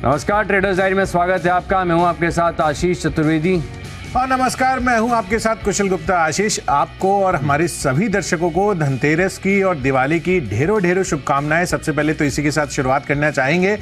नमस्कार, traders diary में स्वागत है आपका। मैं हूं आपके साथ आशीष चतुर्वेदी। और नमस्कार, मैं हूं आपके साथ कुशल गुप्ता। आशीष, आपको और हमारे सभी दर्शकों को धनतेरस की और दिवाली की ढेरों ढेरों शुभकामनाएं। सबसे पहले तो इसी के साथ शुरुआत करना चाहेंगे।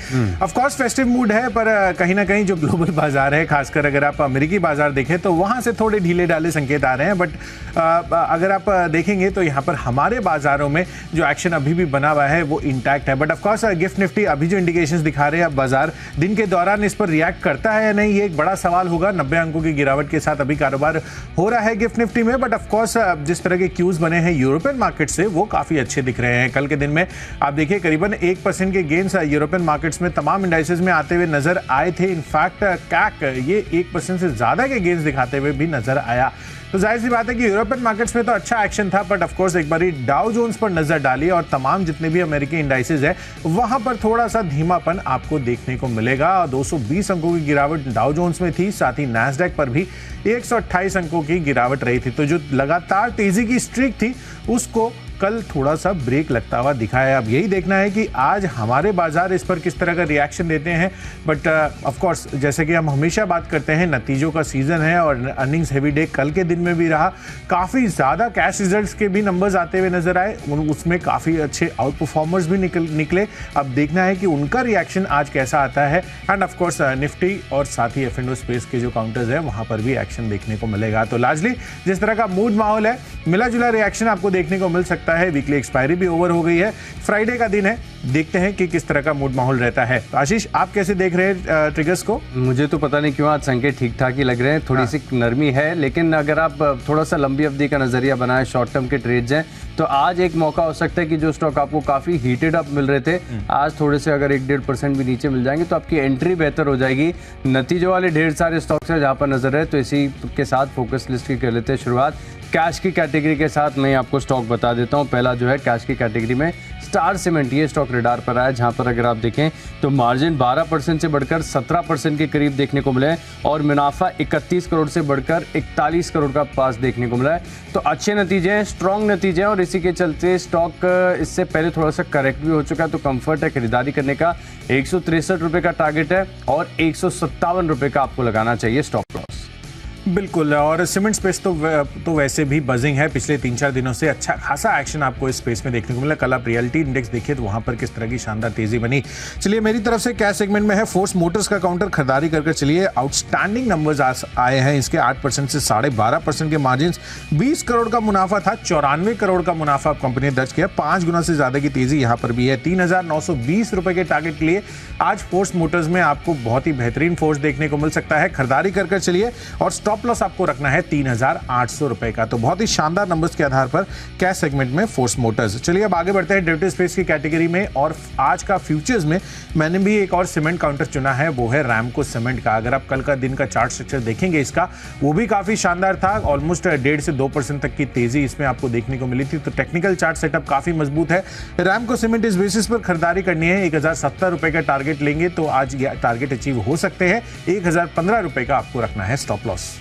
ऑफ कोर्स फेस्टिव मूड है, पर कहीं ना कहीं जो ग्लोबल बाजार है, खासकर अगर आप अमेरिकी बाजार देखें तो वहां से थोड़े ढीले ढाले संकेत आ रहे हैं। बट अगर आप देखेंगे तो यहाँ पर हमारे बाजारों में जो एक्शन अभी भी बना हुआ है वो इंटैक्ट है। बट ऑफकोर्स गिफ्ट निफ्टी अभी जो इंडिकेशंस दिखा रहे हैं, अब बाजार दिन के दौरान इस पर रिएक्ट करता है या नहीं, ये एक बड़ा सवाल होगा। 90 अंकों की गिरावट के साथ अभी कारोबार हो रहा है गिफ्ट निफ्टी में। बट ऑफ कोर्स जिस तरह के क्यूज बने हैं यूरोपियन मार्केट से, वो काफी अच्छे दिख रहे हैं। कल के दिन में आप देखिए करीबन 1% के गेन्स यूरोपियन मार्केट्स में तमाम इंडाइसेस में आते हुए नजर आए थे। इनफैक्ट कैक ये 1% से ज्यादा के गेन्स दिखाते हुए भी नजर आया। तो जाहिर सी बात है कि यूरोपियन मार्केट्स में तो अच्छा एक्शन था, बट ऑफ कोर्स एक बारी डाउ जोन्स पर नजर डालिए और तमाम जितने भी अमेरिकी इंडाइसेस है वहां पर थोड़ा सा धीमापन आपको देखने को मिलेगा। 220 अंकों की गिरावट डाउ जोन्स में थी, साथ ही नैस्डैक पर भी 128 अंकों की गिरावट रही थी। तो जो लगातार तेजी की स्ट्रीक थी उसको कल थोड़ा सा ब्रेक लगता हुआ दिखा है। अब यही देखना है कि आज हमारे बाजार इस पर किस तरह का रिएक्शन देते हैं। बट ऑफ कोर्स जैसे कि हम हमेशा बात करते हैं, नतीजों का सीजन है और अर्निंग्स हेवी डे कल के दिन में भी रहा। काफ़ी ज़्यादा कैश रिजल्ट्स के भी नंबर्स आते हुए नजर आए, उसमें काफ़ी अच्छे आउट परफॉर्मर्स भी निकले। अब देखना है कि उनका रिएक्शन आज कैसा आता है। एंड ऑफ कोर्स निफ्टी और साथ ही एफ&ओ स्पेस के जो काउंटर्स है वहाँ पर भी एक्शन देखने को मिलेगा। तो लार्जली जिस तरह का मूड माहौल है, मिला जुला रिएक्शन आपको देखने को मिल सकता है। वीकली एक्सपायरी भी ओवर हो गई है, फ्राइडे का दिन है, देखते हैं कि किस तरह का मूड माहौल रहता है। तो आशीष, आप कैसे देख रहे हैं ट्रिगर्स को? मुझे तो पता नहीं क्यों आज संकेत ठीक ठाक ही लग रहे हैं। थोड़ी सी नरमी है, लेकिन अगर आप थोड़ा सा लंबी अवधि का नजरिया बनाएं, शॉर्ट टर्म के ट्रेड्स हैं, तो आज एक मौका हो सकता है कि जो स्टॉक आपको काफी हीटेड अप मिल रहे थे, आज थोड़े से अगर 1-1.5% भी नीचे मिल जाएंगे तो आपकी एंट्री बेहतर हो जाएगी। नतीजों वाले ढेर सारे स्टॉक्स हैं जहां पर नजर है, तो इसी के साथ फोकस लिस्ट की कर लेते हैं शुरुआत। कैश की कैटेगरी के साथ मैं आपको स्टॉक बता देता हूं। पहला जो है कैश की कैटेगरी में स्टार सीमेंट, ये स्टॉक रडार पर आया, जहां पर अगर आप देखें तो मार्जिन 12% से बढ़कर 17% के करीब देखने को मिला है और मुनाफा 31 करोड़ से बढ़कर 41 करोड़ का पास देखने को मिला है। तो अच्छे नतीजे हैं, स्ट्रॉन्ग नतीजे हैं और इसी के चलते स्टॉक इससे पहले थोड़ा सा करेक्ट भी हो चुका है। तो कंफर्ट है खरीदारी करने का। 163 रुपये का टारगेट है और 157 रुपये का आपको लगाना चाहिए स्टॉप लॉस। बिल्कुल। और सीमेंट स्पेस तो वैसे भी बजिंग है। पिछले 3-4 दिनों से अच्छा खासा एक्शन आपको इस स्पेस में देखने को मिला। कल आप रियलिटी इंडेक्स देखिए तो वहां पर किस तरह की शानदार तेजी बनी। चलिए, मेरी तरफ से कैश सेगमेंट में है फोर्स मोटर्स का काउंटर, खरीदारी करके चलिए। आउटस्टैंडिंग नंबर्स आए हैं इसके। 8% से 12.5% के मार्जिन, 20 करोड़ का मुनाफा था, 94 करोड़ का मुनाफा कंपनी ने दर्ज किया। 5 गुना से ज्यादा की तेजी यहां पर भी है। 3,920 रुपए के टारगेट के लिए आज फोर्स मोटर्स में आपको बहुत ही बेहतरीन फोर्स देखने को मिल सकता है। खरीदारी करके चलिए और स्टॉप लॉस आपको रखना है 3,800 रुपए का। तो बहुत ही शानदार नंबर्स के आधार पर कैश सेगमेंट में फोर्स मोटर्स। चलिए अब आगे बढ़ते हैं डेरिवेटिव स्पेस की कैटेगरी में। और आज का फ्यूचर्स में मैंने भी एक और सीमेंट काउंटर चुना है, वो है रैमको सीमेंट का। अगर आप कल का दिन का चार्ट स्ट्रक्चर देखेंगे इसका, वो भी काफी शानदार था। ऑलमोस्ट 1.5 से 2% तक की तेजी इसमें आपको देखने को मिली थी। तो टेक्निकल चार्ट सेटअप काफी मजबूत है। रैमको सीमेंट इस बेसिस पर खरीदारी करनी है। 1,070 रुपए का टारगेट लेंगे तो आज ये टारगेट अचीव हो सकते हैं। 1,015 रुपए का आपको रखना है स्टॉप लॉस।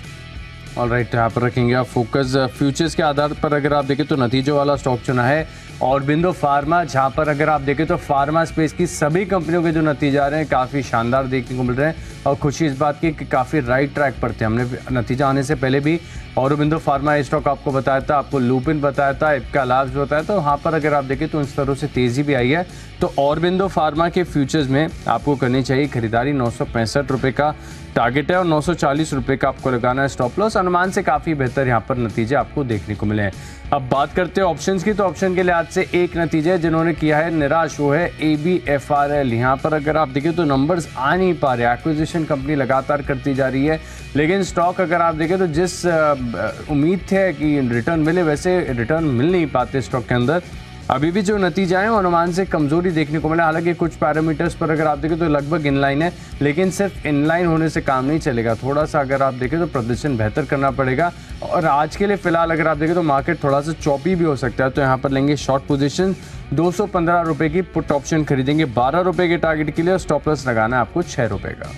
ऑलराइट, यहाँ पर रखेंगे आप फोकस। फ्यूचर्स के आधार पर अगर आप देखें तो नतीजों वाला स्टॉक चुना है औरबिंदो फार्मा, जहाँ पर अगर आप देखें तो फार्मा स्पेस की सभी कंपनियों के जो नतीजे आ रहे हैं काफ़ी शानदार देखने को मिल रहे हैं। और खुशी इस बात की कि काफ़ी राइट ट्रैक पर थे। हमने नतीजा आने से पहले भी औरबिंदो फार्मा स्टॉक आपको बताया था, आपको लूपिन बताया था, इप्का लैब्स बताया था। वहाँ पर अगर आप देखें तो इस तरह से तेज़ी भी आई है। तो औरबिंदो फार्मा के फ्यूचर्स में आपको करनी चाहिए खरीदारी। 965 रुपये का टारगेट है और 940 रुपये का आपको लगाना है स्टॉप लॉस। अनुमान से काफ़ी बेहतर यहाँ पर नतीजे आपको देखने को मिले हैं। अब बात करते हैं ऑप्शंस की, तो ऑप्शन के लिए आज से एक नतीजे जिन्होंने किया है निराश, वो है ABFRL। यहाँ पर अगर आप देखें तो नंबर्स आ नहीं पा रहे। एक्विजिशन कंपनी लगातार करती जा रही है, लेकिन स्टॉक अगर आप देखें तो जिस उम्मीद थे कि रिटर्न मिले वैसे रिटर्न मिल नहीं पाते स्टॉक के अंदर। अभी भी जो नतीजा है अनुमान से कमजोरी देखने को मिला। हालांकि कुछ पैरामीटर्स पर अगर आप देखें तो लगभग इनलाइन है, लेकिन सिर्फ इनलाइन होने से काम नहीं चलेगा। थोड़ा सा अगर आप देखें तो प्रदर्शन बेहतर करना पड़ेगा। और आज के लिए फिलहाल अगर आप देखें तो मार्केट थोड़ा सा चौपी भी हो सकता है। तो यहाँ पर लेंगे शॉर्ट पोजीशन। 215 रुपये की पुट ऑप्शन खरीदेंगे 12 रुपये के टारगेट के लिए और स्टॉप लॉस लगाना है आपको 6 रुपये का।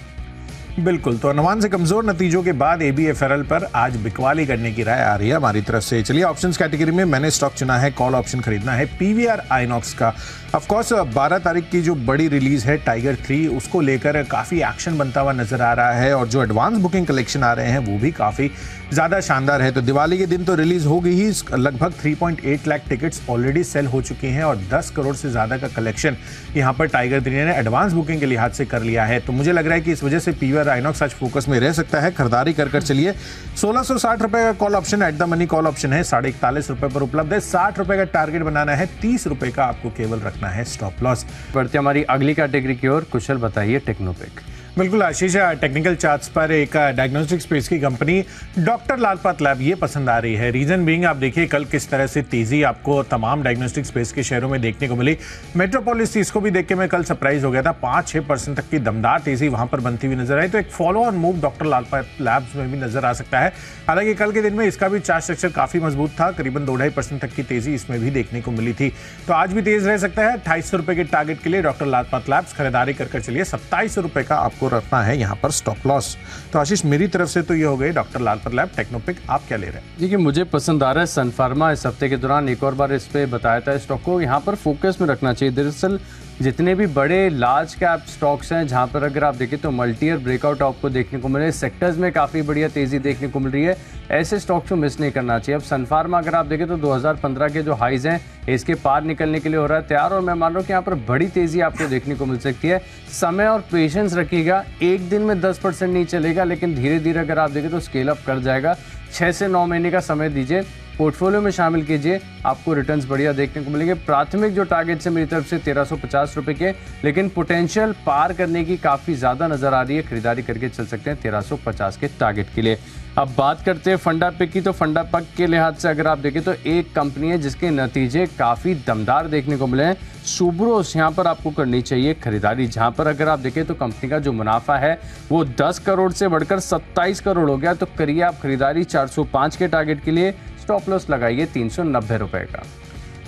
बिल्कुल, तो अनुमान से कमजोर नतीजों के बाद एबीएफआरएल पर आज बिकवाली करने की राय आ रही है हमारी तरफ से। चलिए ऑप्शंस कैटेगरी में मैंने स्टॉक चुना है, कॉल ऑप्शन खरीदना है पीवीआर आइनॉक्स का। ऑफ कोर्स 12 तारीख की जो बड़ी रिलीज है टाइगर 3, उसको लेकर काफी एक्शन बनता हुआ नजर आ रहा है और जो एडवांस बुकिंग कलेक्शन आ रहे हैं वो भी काफी ज्यादा शानदार है। तो दिवाली के दिन तो रिलीज हो गई ही, लगभग 3.8 लाख टिकट्स ऑलरेडी सेल हो चुकी हैं और 10 करोड़ से ज्यादा का कलेक्शन यहाँ पर टाइगर 3 ने एडवांस बुकिंग के लिहाज से कर लिया है। तो मुझे लग रहा है कि इस वजह से पीवीआर आइनॉक्स आज फोकस में रह सकता है। खरीदारी कर चलिए। 1660 रुपए का call option at the money call option है, 41.5 रुपए पर उपलब्ध है। 60 रुपए का टारगेट बनाना है, 30 रुपए का आपको केवल रखना है स्टॉप लॉस। बढ़ते हमारी अगली कैटेगरी की ओर। कुशल बताइए टेक्नोपिक। बिल्कुल आशीष, टेक्निकल चार्ट्स पर एक डायग्नोस्टिक स्पेस की कंपनी डॉक्टर लाल पाथलैब ये पसंद आ रही है। रीजन बीइंग आप देखिए कल किस तरह से तेजी आपको तमाम डायग्नोस्टिक स्पेस के शेयरों में देखने को मिली। मेट्रोपोलिस चीज को भी देख के मैं कल सरप्राइज हो गया था, 5-6% तक की दमदार तेजी वहां पर बनती हुई नजर आई। तो एक फॉलो ऑन मूव डॉक्टर लाल पाथलैब्स में भी नजर आ सकता है। हालांकि कल के दिन में इसका भी चार्ट स्ट्रक्चर काफी मजबूत था, करीबन 2-2.5% तक की तेजी इसमें भी देखने को मिली थी। तो आज भी तेज रह सकता है। 2800 रुपए के टारगेट के लिए डॉक्टर लाल पाथलैब्स खरीदारी कर चलिए। 2700 रुपए का आपको रखना है यहाँ पर स्टॉप लॉस। तो आशीष मेरी तरफ से तो ये हो गई डॉक्टर लाल पाथलैब टेक्नोपिक। आप क्या ले रहे हैं? देखिए मुझे पसंद आ रहा है सन फार्मा। इस हफ्ते के दौरान एक और बार इस पे बताया था स्टॉक को यहाँ पर फोकस में रखना चाहिए। दरअसल जितने भी बड़े लार्ज कैप स्टॉक्स हैं जहां पर अगर आप देखें तो मल्टी ईयर ब्रेकआउट आपको देखने को मिल रहे हैं, सेक्टर्स में काफ़ी बढ़िया तेज़ी देखने को मिल रही है। ऐसे स्टॉक्स को मिस नहीं करना चाहिए। अब सन फार्मा अगर आप देखें तो 2015 के जो हाइज हैं इसके पार निकलने के लिए हो रहा है तैयार और मैं मान रहा हूँ कि यहाँ पर बड़ी तेज़ी आपको देखने को मिल सकती है। समय और पेशेंस रखिएगा। एक दिन में 10% नहीं चलेगा लेकिन धीरे धीरे अगर आप देखें तो स्केल अप कर जाएगा। 6 से 9 महीने का समय दीजिए, पोर्टफोलियो में शामिल कीजिए, आपको रिटर्न्स बढ़िया देखने को मिलेंगे। प्राथमिक जो टारगेट है मेरी तरफ से 1350 रुपए के, लेकिन पोटेंशियल पार करने की काफ़ी ज़्यादा नज़र आ रही है। खरीदारी करके चल सकते हैं 1350 के टारगेट के लिए। अब बात करते हैं फंडा पिक की। तो फंडा पिक के लिहाज से अगर आप देखें तो एक कंपनी है जिसके नतीजे काफ़ी दमदार देखने को मिले हैं। सुब्रोस यहाँ पर आपको करनी चाहिए खरीदारी, जहाँ पर अगर आप देखें तो कंपनी का जो मुनाफा है वो 10 करोड़ से बढ़कर 27 करोड़ हो गया। तो करिए आप खरीदारी 405 के टारगेट के लिए। स्टॉप लॉस लगाइए 390 रुपए का।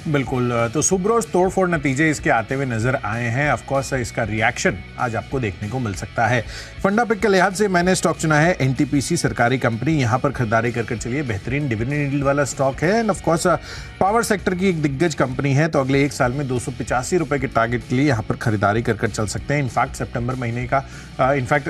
बिल्कुल, तो सुब्रोस तोड़फोड़ नतीजे इसके आते हुए नजर आए हैं। ऑफ कोर्स इसका रिएक्शन आज आपको देखने को मिल सकता है। फंडा पिक के लिहाज से मैंने स्टॉक चुना है एनटीपीसी, सरकारी कंपनी। यहां पर खरीदारी कर चलिए। बेहतरीन डिविडेंड यील्ड वाला स्टॉक है end of course power sector की एक दिग्गज कंपनी है। तो अगले एक साल में 285 रुपए के टारगेट के लिए यहाँ पर खरीदारी कर चल सकते हैं। इनफैक्ट सितंबर महीने का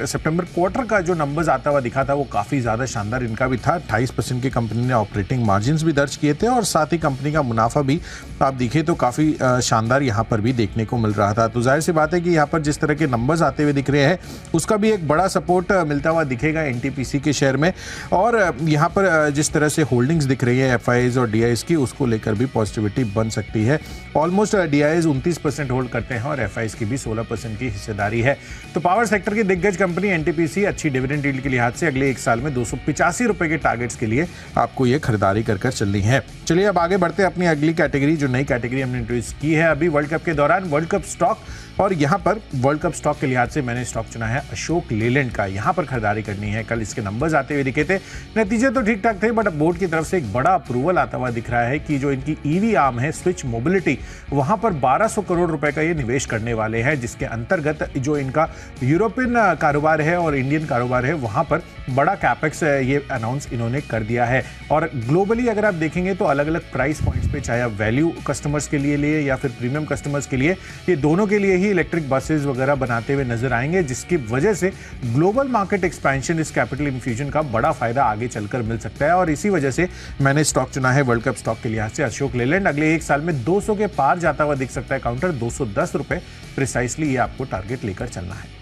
सितंबर क्वार्टर का जो नंबर्स आता हुआ दिखा था वो काफ़ी ज़्यादा शानदार इनका भी था। 28% की कंपनी ने ऑपरेटिंग मार्जिन भी दर्ज किए थे और साथ ही कंपनी का मुनाफा भी आप देखिए तो काफ़ी शानदार यहाँ पर भी देखने को मिल रहा था। तो जाहिर सी बात है कि यहाँ पर जिस तरह के नंबर्स आते हुए दिख रहे हैं उसका भी एक बड़ा सपोर्ट मिलता हुआ दिखेगा एनटीपीसी के शेयर में। और यहाँ पर जिस तरह से होल्डिंग्स दिख रही है एफआईज और डीआईज की, उसको लेकर भी पॉजिटिविटी बन सकती है। ऑलमोस्ट डीआईज 29% होल्ड करते हैं और एफआईज की भी 16% की हिस्सेदारी है। तो पावर सेक्टर की दिग्गज कंपनी एनटीपीसी अच्छी डिविडेंड यील्ड के लिहाज से अगले एक साल में 285 रुपए के टारगेट्स के लिए आपको ये खरीदारी कर चलनी है। चलिए अब आगे बढ़ते हैं अपनी अगली कैटेगरी, जो नई कैटेगरी हमने इंट्रोड्यूस की है अभी वर्ल्ड कप के दौरान, वर्ल्ड कप स्टॉक। और यहाँ पर वर्ल्ड कप स्टॉक के लिहाज से मैंने स्टॉक चुना है अशोक लेलैंड का। यहाँ पर खरीदारी करनी है। कल इसके नंबर्स आते हुए दिखे थे, नतीजे तो ठीक ठाक थे, बट बोर्ड की तरफ से एक बड़ा अप्रूवल आता हुआ दिख रहा है कि जो इनकी ईवी आर्म है स्विच मोबिलिटी, वहां पर 1200 करोड़ रुपए का ये निवेश करने वाले हैं, जिसके अंतर्गत जो इनका यूरोपियन कारोबार है और इंडियन कारोबार है वहां पर बड़ा कैपेक्स ये अनाउंस इन्होंने कर दिया है। और ग्लोबली अगर आप देखेंगे तो अलग अलग प्राइस पॉइंट्स पे, चाहे आप वैल्यू कस्टमर्स के लिए या फिर प्रीमियम कस्टमर्स के लिए, ये दोनों के लिए ही इलेक्ट्रिक बसेस वगैरह बनाते हुए नजर आएंगे, जिसकी वजह से ग्लोबल मार्केट एक्सपेंशन, इस कैपिटल इन्फ्यूजन का बड़ा फायदा आगे चलकर मिल सकता है। और इसी वजह से मैंने स्टॉक चुना है वर्ल्ड कप स्टॉक के लिहाज से अशोक लेलैंड। अगले एक साल में 200 के पार जाता हुआ दिख सकता है काउंटर, 210 रुपए प्रिसाइसली ये आपको टारगेट लेकर चलना है।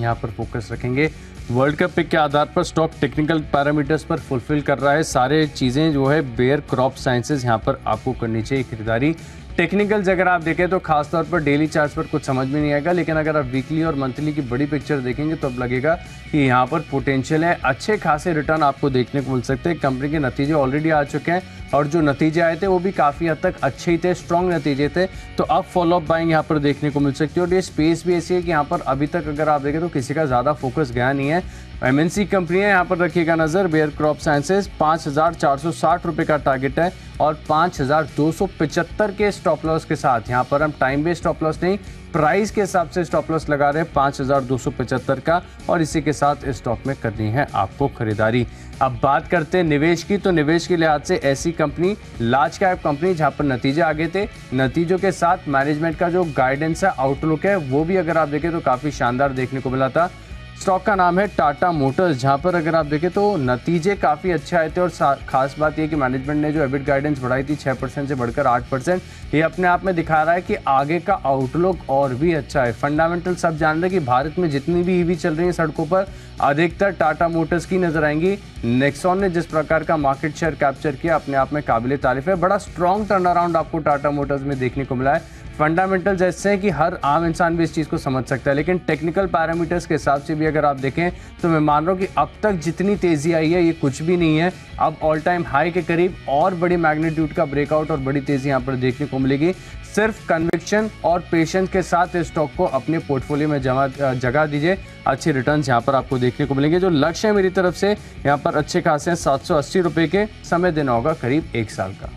यहाँ पर फोकस रखेंगे। वर्ल्ड कप पिक के आधार पर स्टॉक टेक्निकल पैरामीटर्स पर फुलफिल कर रहा है। सारे चीज़ें जो है बेयर क्रॉप साइंसेज यहाँ पर आपको करनी चाहिए खरीदारी। टेक्निकल्स अगर आप देखें तो खासतौर पर डेली चार्ट पर कुछ समझ में नहीं आएगा, लेकिन अगर आप वीकली और मंथली की बड़ी पिक्चर देखेंगे तो अब लगेगा कि यहाँ पर पोटेंशियल है। अच्छे खासे रिटर्न आपको देखने को मिल सकते हैं। कंपनी के नतीजे ऑलरेडी आ चुके हैं और जो नतीजे आए थे वो भी काफ़ी हद तक अच्छे ही थे, स्ट्रॉन्ग नतीजे थे। तो अब फॉलोअप बाइंग यहाँ पर देखने को मिल सकती है। और ये स्पेस भी ऐसी है कि यहाँ पर अभी तक अगर आप देखें तो किसी का ज़्यादा फोकस गया नहीं है। एमएनसी कंपनियां यहाँ पर रखिएगा नजर। बेयर क्रॉप साइंसेज 5,460 रुपए का टारगेट है और 5,275 के स्टॉप लॉस के साथ। यहाँ पर हम टाइम बेस्ड स्टॉप लॉस नहीं, प्राइस के हिसाब से स्टॉप लॉस लगा रहे हैं 5,275 का, और इसी के साथ इस स्टॉक में करनी है आपको खरीदारी। अब बात करते हैं निवेश की, तो निवेश के लिहाज से ऐसी कंपनी, लार्ज कैप कंपनी जहां पर नतीजे आगे थे, नतीजों के साथ मैनेजमेंट का जो गाइडेंस है, आउटलुक है, वो भी अगर आप देखें तो काफ़ी शानदार देखने को मिला था। स्टॉक का नाम है टाटा मोटर्स, जहां पर अगर आप देखें तो नतीजे काफ़ी अच्छे आए थे और खास बात यह कि मैनेजमेंट ने जो एबिट गाइडेंस बढ़ाई थी 6% से बढ़कर 8%, ये अपने आप में दिखा रहा है कि आगे का आउटलुक और भी अच्छा है। फंडामेंटल सब जान रहे हैं कि भारत में जितनी भी ईवी चल रही है सड़कों पर, अधिकतर टाटा मोटर्स की नजर आएंगी। नेक्सॉन ने जिस प्रकार का मार्केट शेयर कैप्चर किया, अपने आप में काबिले तारीफ है। बड़ा स्ट्रॉन्ग टर्न अराउंड आपको टाटा मोटर्स में देखने को मिला है। फंडामेंटल्स ऐसे हैं कि हर आम इंसान भी इस चीज़ को समझ सकता है, लेकिन टेक्निकल पैरामीटर्स के हिसाब से भी अगर आप देखें तो मैं मान रहा हूँ कि अब तक जितनी तेज़ी आई है ये कुछ भी नहीं है। अब ऑल टाइम हाई के करीब और बड़ी मैग्नीट्यूड का ब्रेकआउट और बड़ी तेज़ी यहाँ पर देखने को मिलेगी। सिर्फ कन्विक्शन और पेशेंस के साथ इस स्टॉक को अपने पोर्टफोलियो में जगह दीजिए, अच्छे रिटर्न्स यहाँ पर आपको देखने को मिलेंगे। जो लक्ष्य है मेरी तरफ से यहाँ पर अच्छे खासे हैं, 780 रुपये के, समय देना होगा करीब 1 साल का।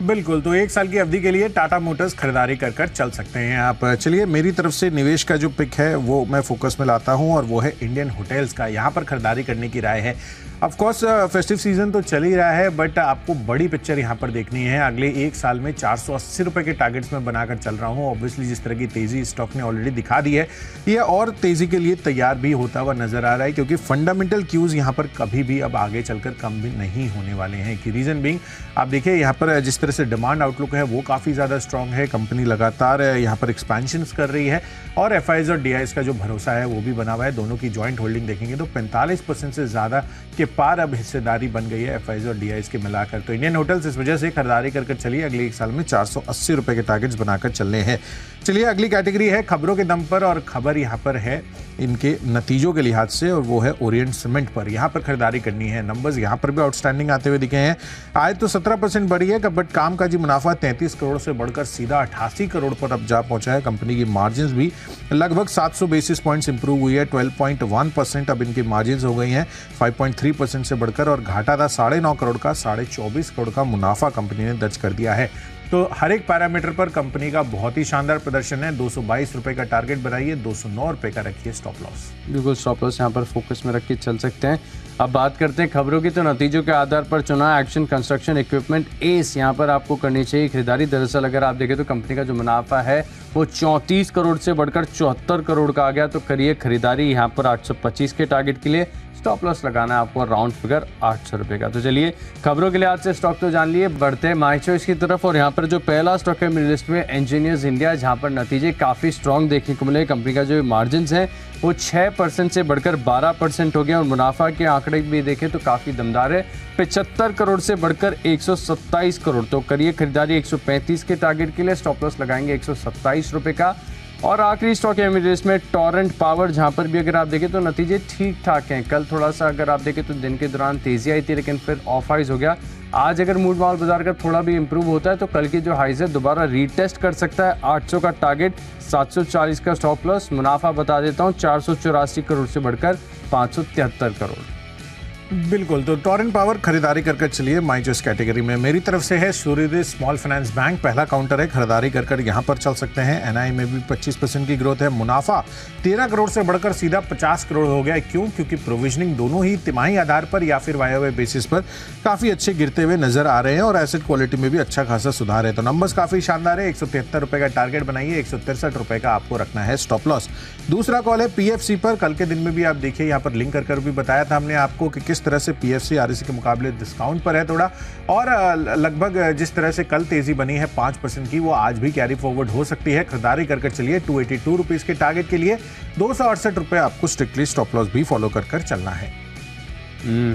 बिल्कुल, तो 1 साल की अवधि के लिए टाटा मोटर्स खरीदारी कर चल सकते हैं आप। चलिए, मेरी तरफ से निवेश का जो पिक है वो मैं फोकस में लाता हूं, और वो है इंडियन होटल्स का। यहाँ पर खरीदारी करने की राय है। ऑफ कोर्स फेस्टिव सीजन तो चल ही रहा है, बट आपको बड़ी पिक्चर यहाँ पर देखनी है। अगले 1 साल में 480 रुपये के टारगेट्स में बनाकर चल रहा हूँ। ऑब्वियसली जिस तरह की तेजी स्टॉक ने ऑलरेडी दिखा दी है, ये और तेजी के लिए तैयार भी होता हुआ नजर आ रहा है, क्योंकि फंडामेंटल क्यूज यहाँ पर कभी भी अब आगे चलकर कम भी नहीं होने वाले हैं। कि रीजन बीइंग, आप देखिए यहाँ पर जिस तरह से डिमांड आउटलुक है वो काफ़ी ज़्यादा स्ट्रॉन्ग है। कंपनी लगातार यहाँ पर एक्सपेंशन कर रही है, और एफआईज और डीआईज का जो भरोसा है वो भी बना हुआ है। दोनों की जॉइंट होल्डिंग देखेंगे तो 45% से ज़्यादा के पार अब हिस्सेदारी बन गई है एफआईज और डीआईज के मिलाकर। तो इंडियन होटल्स इस वजह से खरीदारी कर चलिए। अगले 1 साल में 480 रुपये के टारगेट्स बनाकर चलने हैं। चलिए, अगली कैटेगरी है खबरों के दम पर, और खबर यहाँ पर है इनके नतीजों के लिहाज से, और वो है ओरिएंट सीमेंट पर। यहाँ पर खरीदारी करनी है। नंबर्स यहाँ पर भी आउटस्टैंडिंग आते हुए दिखे हैं। आय तो 17% बढ़ी है, बट कामकाजी मुनाफा 33 करोड़ से बढ़कर सीधा 88 करोड़ पर अब जा पहुंचा है। कंपनी की मार्जिन्स भी लगभग 700 बेसिस पॉइंट्स इंप्रूव हुई है। 12.1% अब इनकी मार्जिन्स हो गई हैं, 5.3% से बढ़कर, और घाटा था 9.5 करोड़ का, 24.5 करोड़ का मुनाफा कंपनी ने दर्ज कर दिया है। तो हर एक पैरामीटर पर कंपनी का बहुत ही शानदार प्रदर्शन है। 222 रुपए का टारगेट बनाइए, 209 रुपए का रखिए स्टॉप लॉस। बिल्कुल, स्टॉप लॉस यहाँ पर फोकस में रख के चल सकते हैं। अब बात करते हैं खबरों की, तो नतीजों के आधार पर चुना एक्शन कंस्ट्रक्शन इक्विपमेंट एस, यहाँ पर आपको करनी चाहिए खरीदारी। दरअसल अगर आप देखें तो कंपनी का जो मुनाफा है वो 34 करोड़ से बढ़कर 74 करोड़ का आ गया। तो करिए खरीदारी यहाँ पर 825 के टारगेट के लिए। स्टॉप लॉस लगाना है आपको राउंड फिगर 800 रुपये का। तो चलिए, खबरों के लिहाज से स्टॉक तो जान लिए, बढ़ते हैं माई चॉइस की तरफ। और यहाँ पर जो पहला स्टॉक है मेरी लिस्ट में, इंजीनियर्स इंडिया, जहाँ पर नतीजे काफ़ी स्ट्रॉन्ग देखने को मिले। कंपनी का जो मार्जिन है वो 6% से बढ़कर 12% हो गया, और मुनाफा के आंकड़े भी देखें तो काफ़ी दमदार है, 75 करोड़ से बढ़कर 127 करोड़। तो करिए खरीदारी 135 के टारगेट के लिए। स्टॉप लॉस लगाएंगे 127 रुपये का। और आखिरी स्टॉक है मेरे लिस्ट में टॉरेंट पावर, जहां पर भी अगर आप देखें तो नतीजे ठीक ठाक हैं। कल थोड़ा सा अगर आप देखें तो दिन के दौरान तेजी आई थी, लेकिन फिर ऑफ हाइज हो गया। आज अगर मूड माहौल बाजार का थोड़ा भी इंप्रूव होता है तो कल की जो हाइज है दोबारा रीटेस्ट कर सकता है। 800 का टारगेट, 740 का स्टॉप लॉस। मुनाफा बता देता हूँ, 484 करोड़ से बढ़कर 573 करोड़। बिल्कुल, तो टॉरेंट पावर खरीदारी कर चलिए माई चॉइस कैटेगरी में। मेरी तरफ से है सूर्योदय स्मॉल फाइनेंस बैंक, पहला काउंटर है, खरीदारी कर यहाँ पर चल सकते हैं। एनआई में भी 25% की ग्रोथ है। मुनाफा 13 करोड़ से बढ़कर सीधा 50 करोड़ हो गया। क्यों? क्योंकि प्रोविजनिंग दोनों ही तिमाही आधार पर या फिर वाई बेसिस पर काफ़ी अच्छे गिरते हुए नजर आ रहे हैं, और एसेट क्वालिटी में भी अच्छा खासा सुधार है। तो नंबर्स काफ़ी शानदार है। 173 रुपये का टारगेट बनाइए, 163 रुपये का आपको रखना है स्टॉप लॉस। दूसरा कॉल है पीएफसी पर। कल के दिन में भी आप देखिए यहाँ पर लिंक कर भी बताया था हमने आपको कि किस तरह से पीएफसी आरएससी के मुकाबले डिस्काउंट पर है थोड़ा, और लगभग जिस तरह से कल तेजी बनी है 5% की, वो आज भी कैरी फॉरवर्ड हो सकती है। खरीदारी कर चलिए 282 रुपीज के टारगेट के लिए। 268 रुपये आपको स्ट्रिक्टली स्टॉप लॉस भी फॉलो कर चलना है।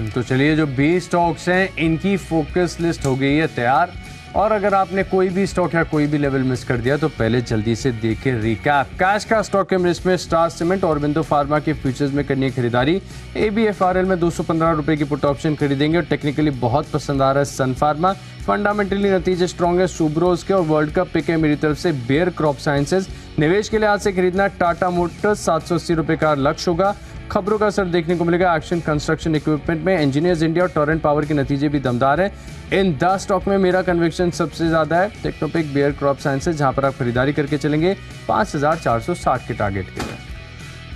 तो चलिए, जो 20 स्टॉक्स हैं इनकी फोकस लिस्ट हो गई है तैयार। और अगर आपने कोई भी स्टॉक या कोई भी लेवल मिस कर दिया तो पहले जल्दी से देखें रिकैप। कैश का स्टॉक है इसमें स्टार सीमेंट और बिंदु फार्मा के फ्यूचर्स में करनी है खरीदारी। ABFRL में 215 रुपए की पुट ऑप्शन खरीदेंगे और टेक्निकली बहुत पसंद आ रहा है सन फार्मा। फंडामेंटली नतीजे स्ट्रॉन्ग है सुब्रोज के, और वर्ल्ड कप पिक है मेरी तरफ से बेयर क्रॉप साइंसेज। निवेश के लिहाज से खरीदना टाटा मोटर्स 780 रुपए का लक्ष्य होगा। खबरों का असर देखने को मिलेगा। एक्शन कंस्ट्रक्शन इक्विपमेंट में इंजीनियर्स इंडिया और टोरेंट पावर के नतीजे भी दमदार हैं। इन 10 स्टॉक में मेरा कन्विक्शन सबसे ज़्यादा है। टेक्नोपिक, बेयर क्रॉप साइंसेज, जहां पर आप खरीदारी करके चलेंगे 5460 के टारगेट के लिए।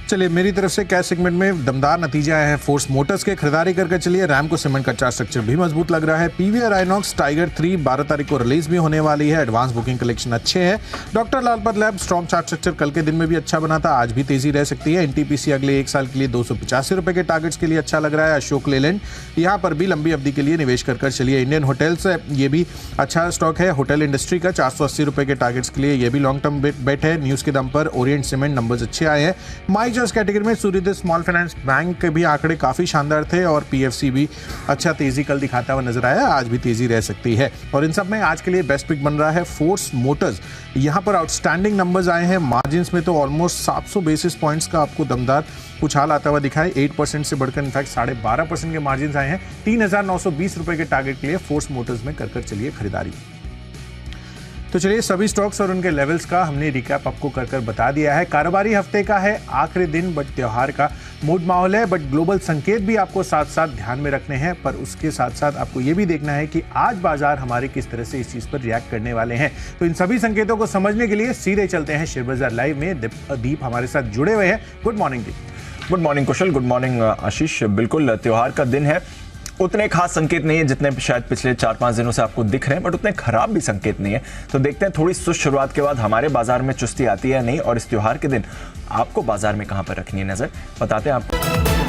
चलिए, मेरी तरफ से कैश सेगमेंट में दमदार नतीजे आए हैं फोर्स मोटर्स के, खरीदारी करके चलिए। रैमको सीमेंट का चार्ट स्ट्रक्चर भी मजबूत लग रहा है। पीवीआर आइनॉक्स टाइगर 3 12 तारीख को रिलीज भी होने वाली है। एडवांस बुकिंग कलेक्शन अच्छे हैं। Doctor Lal Path lab strong chart structure कल के दिन में भी अच्छा बना था, आज भी तेजी रह सकती है। एनटीपीसी अगले 1 साल के लिए 285 रुपए के टारगेट्स के लिए अच्छा लग रहा है। अशोक लेलैंड यहाँ पर भी लंबी अवधि के लिए निवेश कर चलिए। इंडियन होटल्स, ये भी अच्छा स्टॉक है। होटल इंडस्ट्री का 480 रुपए के टारगेट्स के लिए ये भी लॉन्ग टर्म बेट है। न्यूज के दम पर ओरिएंट सीमेंट नंबर्स अच्छे आए हैं। माई जॉस कैटेगरी में सूर्योदय स्मॉल फाइनेंस बैंक के भी आंकड़े काफी शानदार थे और पीएफसी भी अच्छा तेजी कल दिखाता हुआ नजर आया, आज भी तेजी रह सकती है। और इन सब में आज के लिए बेस्ट पिक बन रहा है फोर्स मोटर्स। यहां पर आउटस्टैंडिंग नंबर्स आए हैं। मार्जिन में तो ऑलमोस्ट 700 बेसिस पॉइंट्स का आपको दमदार उछाल आता हुआ दिखा है। 8% से बढ़कर इनफैक्ट 12.5% के मार्जिन आए हैं। 3920 रुपए के टारगेट के लिए फोर्स मोटर्स में कर चलिए खरीदारी। तो चलिए, सभी स्टॉक्स और उनके लेवल्स का हमने रिकैप आपको कर बता दिया है। कारोबारी हफ्ते का है आखिरी दिन, बट त्योहार का मूड माहौल है, बट ग्लोबल संकेत भी आपको साथ साथ ध्यान में रखने हैं। पर उसके साथ साथ आपको ये भी देखना है कि आज बाजार हमारे किस तरह से इस चीज पर रिएक्ट करने वाले हैं। तो इन सभी संकेतों को समझने के लिए सीधे चलते हैं शेयर बाजार लाइव में। दीप हमारे साथ जुड़े हुए हैं। गुड मॉर्निंग दीप। गुड मॉर्निंग कुशल, गुड मॉर्निंग आशीष। बिल्कुल त्योहार का दिन है, उतने खास संकेत नहीं है जितने शायद पिछले 4-5 दिनों से आपको दिख रहे हैं, बट उतने खराब भी संकेत नहीं है। तो देखते हैं थोड़ी सुस्त शुरुआत के बाद हमारे बाजार में चुस्ती आती है नहीं, और इस त्योहार के दिन आपको बाजार में कहां पर रखनी है नजर, बताते हैं आपको।